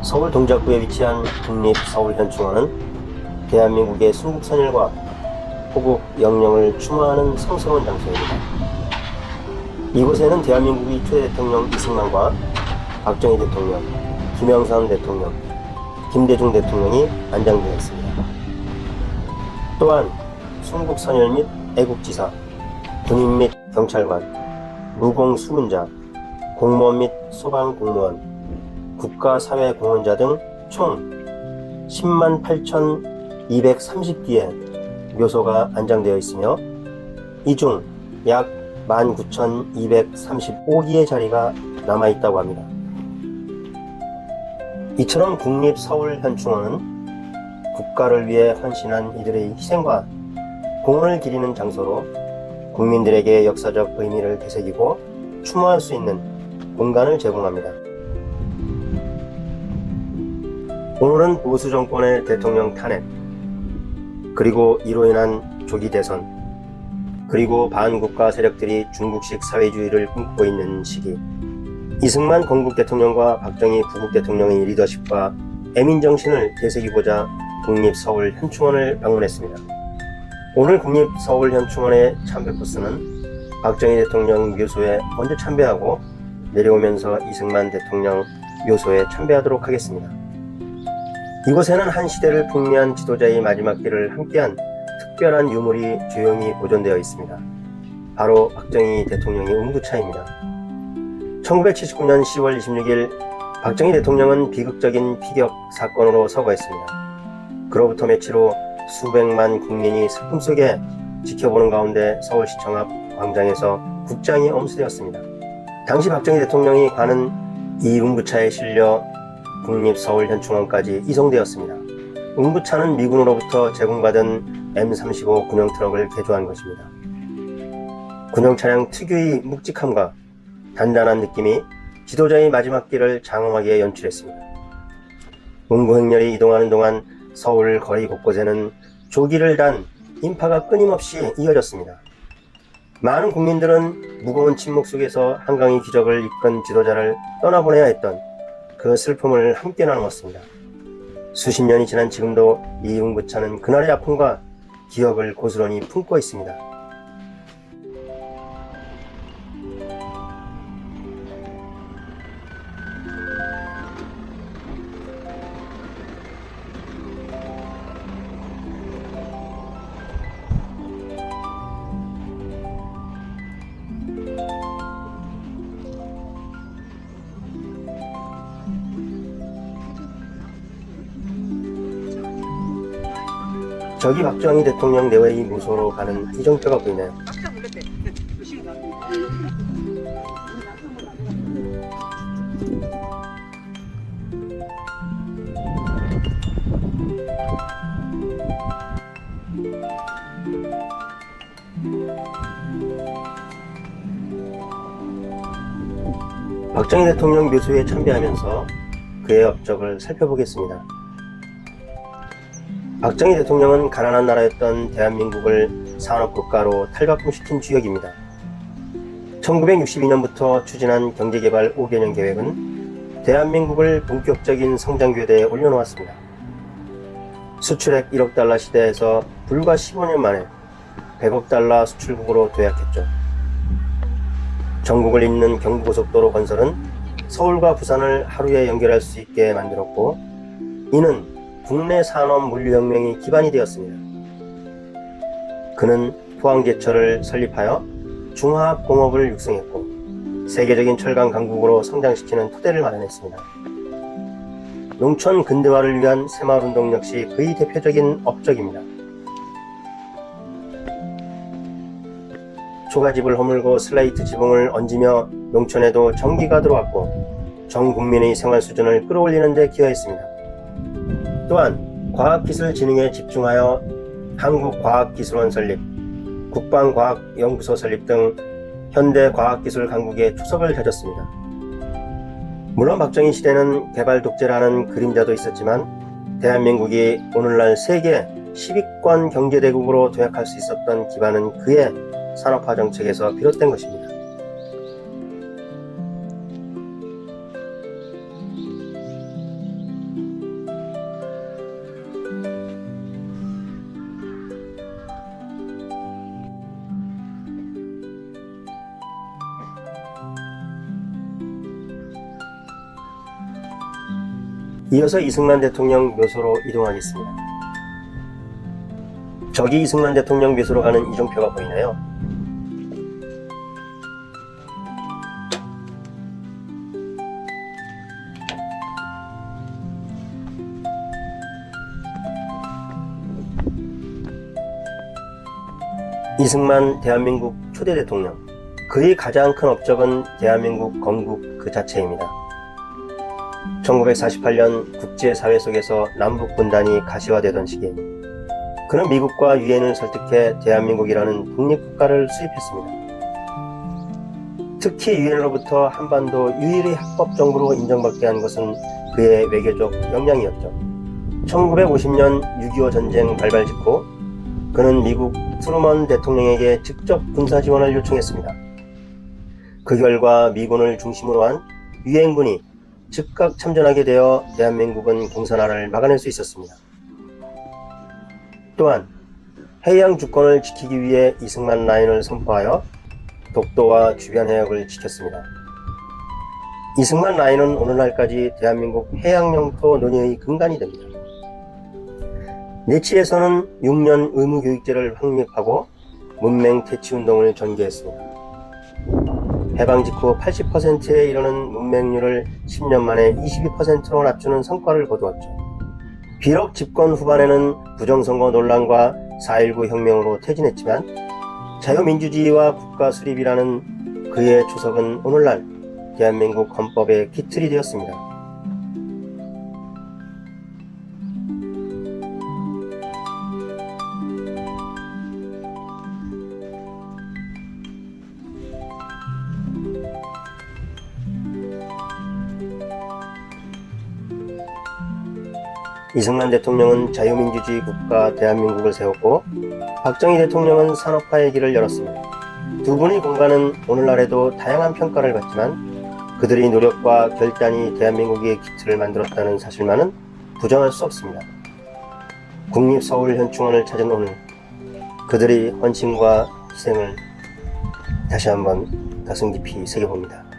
서울 동작구에 위치한 국립서울현충원은 대한민국의 순국선열과 호국 영령을 추모하는 성스러운 장소입니다. 이곳에는 대한민국의 초대 대통령 이승만과 박정희 대통령, 김영삼 대통령, 김대중 대통령이 안장되어 있습니다. 또한 순국선열 및 애국지사, 군인 및 경찰관, 무공수문자, 공무원 및 소방공무원, 국가사회공헌자 등 총 108,230기의 묘소가 안장되어 있으며 이 중 약 19,235기의 자리가 남아있다고 합니다. 이처럼 국립서울현충원은 국가를 위해 헌신한 이들의 희생과 공헌을 기리는 장소로 국민들에게 역사적 의미를 되새기고 추모할 수 있는 공간을 제공합니다. 오늘은 보수 정권의 대통령 탄핵, 그리고 이로 인한 조기 대선, 그리고 반국가 세력들이 중국식 사회주의를 꿈꾸고 있는 시기, 이승만 건국 대통령과 박정희 부국 대통령의 리더십과 애민정신을 되새기고자 국립서울현충원을 방문했습니다. 오늘 국립서울현충원의 참배 코스는 박정희 대통령 묘소에 먼저 참배하고 내려오면서 이승만 대통령 묘소에 참배하도록 하겠습니다. 이곳에는 한 시대를 풍미한 지도자의 마지막 길을 함께한 특별한 유물이 조용히 보존되어 있습니다. 바로 박정희 대통령의 운구차입니다. 1979년 10월 26일 박정희 대통령은 비극적인 피격 사건으로 서거했습니다. 그로부터 며칠 후 수백만 국민이 슬픔 속에 지켜보는 가운데 서울시청 앞 광장에서 국장이 엄수되었습니다. 당시 박정희 대통령이 가는 이 운구차에 실려 국립서울현충원까지 이송되었습니다. 운구차는 미군으로부터 제공받은 M35 군용 트럭을 개조한 것입니다. 군용 차량 특유의 묵직함과 단단한 느낌이 지도자의 마지막 길을 장엄하게 연출했습니다. 운구 행렬이 이동하는 동안 서울 거리 곳곳에는 조기를 단 인파가 끊임없이 이어졌습니다. 많은 국민들은 무거운 침묵 속에서 한강의 기적을 이끈 지도자를 떠나보내야 했던 그 슬픔을 함께 나누었습니다. 수십 년이 지난 지금도 이 운구차는 그날의 아픔과 기억을 고스란히 품고 있습니다. 저기 박정희 대통령 내외의 묘소로 가는 이정표가 보이나요? 박정희 대통령 묘소에 참배하면서 그의 업적을 살펴보겠습니다. 박정희 대통령은 가난한 나라였던 대한민국을 산업국가로 탈바꿈시킨 주역입니다. 1962년부터 추진한 경제개발 5개년 계획은 대한민국을 본격적인 성장궤도에 올려놓았습니다. 수출액 1억 달러 시대에서 불과 15년 만에 100억 달러 수출국으로 도약했죠. 전국을 잇는 경부고속도로 건설은 서울과 부산을 하루에 연결할 수 있게 만들었고, 이는 국내 산업 물류혁명의 기반이 되었습니다. 그는 포항제철을 설립하여 중화학공업을 육성했고 세계적인 철강 강국으로 성장시키는 토대를 마련했습니다. 농촌 근대화를 위한 새마을운동 역시 그의 대표적인 업적입니다. 초가집을 허물고 슬레이트 지붕을 얹으며 농촌에도 전기가 들어왔고 전 국민의 생활 수준을 끌어올리는 데 기여했습니다. 또한 과학기술진흥에 집중하여 한국과학기술원 설립, 국방과학연구소 설립 등 현대과학기술 강국의 초석을 다졌습니다. 물론 박정희 시대는 개발 독재라는 그림자도 있었지만 대한민국이 오늘날 세계 10위권 경제대국으로 도약할 수 있었던 기반은 그의 산업화 정책에서 비롯된 것입니다. 이어서 이승만 대통령 묘소로 이동하겠습니다. 저기 이승만 대통령 묘소로 가는 이정표가 보이나요? 이승만 대한민국 초대 대통령, 그의 가장 큰 업적은 대한민국 건국 그 자체입니다. 1948년 국제사회 속에서 남북 분단이 가시화되던 시기에 그는 미국과 유엔을 설득해 대한민국이라는 독립국가를 수립했습니다. 특히 유엔으로부터 한반도 유일의 합법정부로 인정받게 한 것은 그의 외교적 역량이었죠. 1950년 6.25 전쟁 발발 직후 그는 미국 트루먼 대통령에게 직접 군사 지원을 요청했습니다. 그 결과 미군을 중심으로 한 유엔군이 즉각 참전하게 되어 대한민국은 공산화를 막아낼 수 있었습니다. 또한 해양 주권을 지키기 위해 이승만 라인을 선포하여 독도와 주변 해역을 지켰습니다. 이승만 라인은 오늘날까지 대한민국 해양 영토 논의의 근간이 됩니다. 내치에서는 6년 의무교육제를 확립하고 문맹 퇴치운동을 전개했습니다. 해방 직후 80%에 이르는 문맹률을 10년 만에 22%로 낮추는 성과를 거두었죠. 비록 집권 후반에는 부정선거 논란과 4.19 혁명으로 퇴진했지만 자유민주주의와 국가 수립이라는 그의 초석은 오늘날 대한민국 헌법의 기틀이 되었습니다. 이승만 대통령은 자유민주주의 국가 대한민국을 세웠고 박정희 대통령은 산업화의 길을 열었습니다. 두 분의 공간은 오늘날에도 다양한 평가를 받지만 그들의 노력과 결단이 대한민국의 기틀을 만들었다는 사실만은 부정할 수 없습니다. 국립서울현충원을 찾은 오늘 그들의 헌신과 희생을 다시 한번 가슴 깊이 새겨봅니다.